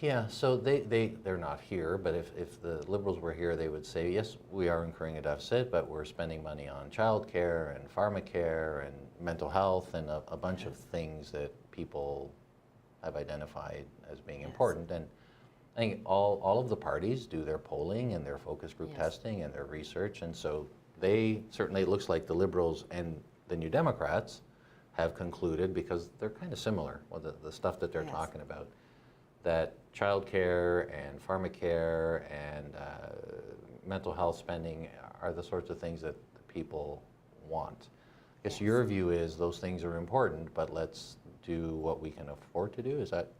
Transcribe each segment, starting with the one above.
Yeah, so they're not here, but if the Liberals were here, they would say, yes, we are incurring a deficit, but we're spending money on childcare and pharmacare and mental health and a bunch of things that people have identified as being important. And I think all of the parties do their polling and their focus group testing and their research, and so they certainly, it looks like the Liberals and the New Democrats have concluded, because they're kind of similar, well, the stuff that they're talking about, that childcare and pharmacare and mental health spending are the sorts of things that the people want. I guess your view is those things are important, but let's do what we can afford to do. Is that?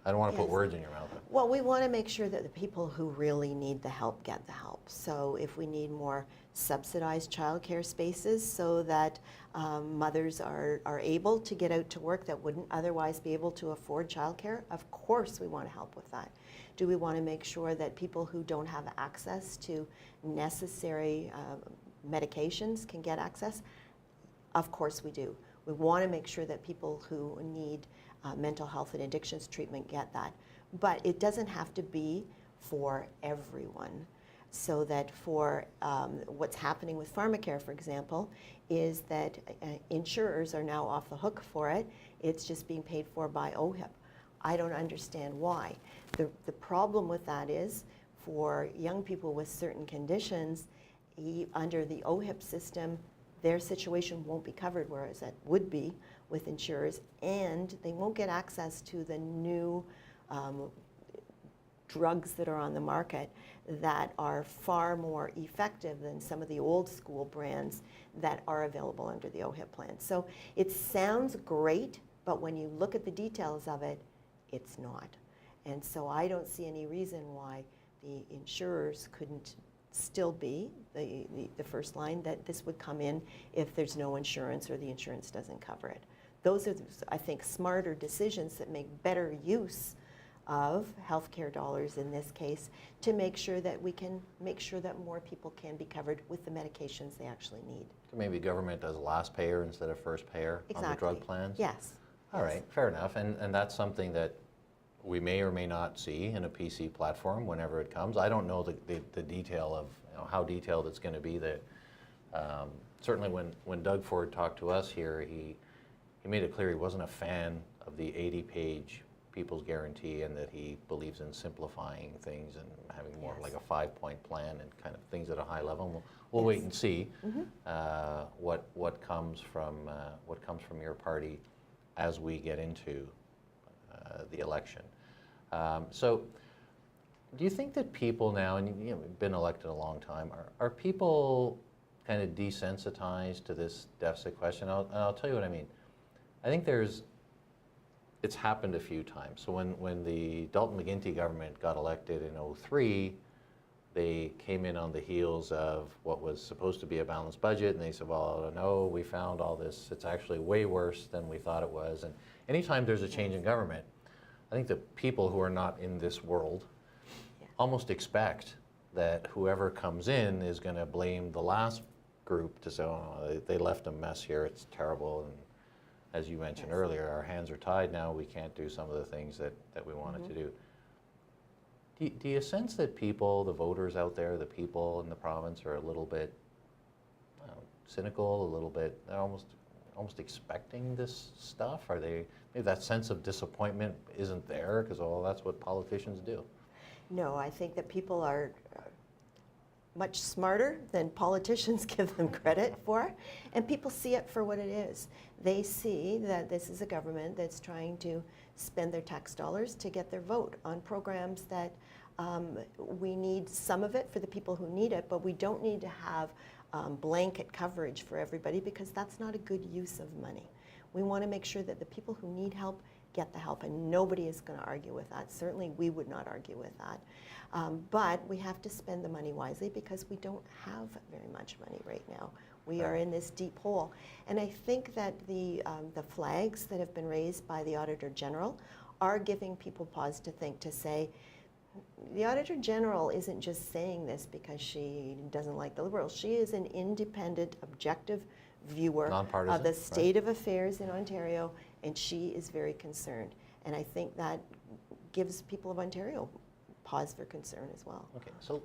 I don't want to put words in your mouth. Well, we want to make sure that the people who really need the help get the help. So if we need more subsidized childcare spaces so that mothers are able to get out to work that wouldn't otherwise be able to afford childcare, of course we want to help with that. Do we want to make sure that people who don't have access to necessary medications can get access? Of course we do. We want to make sure that people who need mental health and addictions treatment get that. But it doesn't have to be for everyone. So that for what's happening with pharmacare, for example, is that insurers are now off the hook for it. It's just being paid for by OHIP. I don't understand why. The problem with that is for young people with certain conditions, under the OHIP system, their situation won't be covered, whereas it would be with insurers, and they won't get access to the new drugs that are on the market that are far more effective than some of the old school brands that are available under the OHIP plan. So it sounds great, but when you look at the details of it, it's not. And so I don't see any reason why the insurers couldn't still be the first line, that this would come in if there's no insurance or the insurance doesn't cover it. Those are, I think, smarter decisions that make better use of healthcare dollars in this case, to make sure that we can make sure that more people can be covered with the medications they actually need. So maybe government does last payer instead of first payer on the drug plans? Yes. All right, fair enough. And that's something that we may or may not see in a PC platform whenever it comes. I don't know the detail of how detailed it's going to be. Certainly when Doug Ford talked to us here, he made it clear he wasn't a fan of the 80-page People's Guarantee, and that he believes in simplifying things and having more like a 5-point plan and kind of things at a high level. We'll wait and see what comes from your party as we get into the election. So do you think that people now, and you've been elected a long time, are people kind of desensitized to this deficit question? I'll tell you what I mean. I think it's happened a few times. So when the Dalton McGuinty government got elected in 2003, they came in on the heels of what was supposed to be a balanced budget, and they said, well, no, we found all this, it's actually way worse than we thought it was. And anytime there's a change in government, I think the people who are not in this world almost expect that whoever comes in is going to blame the last group to say, oh, they left a mess here, it's terrible. And as you mentioned earlier, our hands are tied now, we can't do some of the things that we wanted to do. Do you sense that people, the voters out there, the people in the province are a little bit cynical, a little bit, they're almost expecting this stuff? Are they, maybe that sense of disappointment isn't there because, oh, that's what politicians do? No, I think that people are much smarter than politicians give them credit for, and people see it for what it is. They see that this is a government that's trying to spend their tax dollars to get their vote on programs that we need some of it for the people who need it, but we don't need to have blanket coverage for everybody, because that's not a good use of money. We want to make sure that the people who need help get the help, and nobody is going to argue with that. Certainly we would not argue with that. But we have to spend the money wisely, because we don't have very much money right now. We are in this deep hole. And I think that the flags that have been raised by the Auditor General are giving people pause to think, to say, the Auditor General isn't just saying this because she doesn't like the Liberals. She is an independent, objective viewer of the state of affairs in Ontario, and she is very concerned. And I think that gives people of Ontario pause for concern as well. Okay, so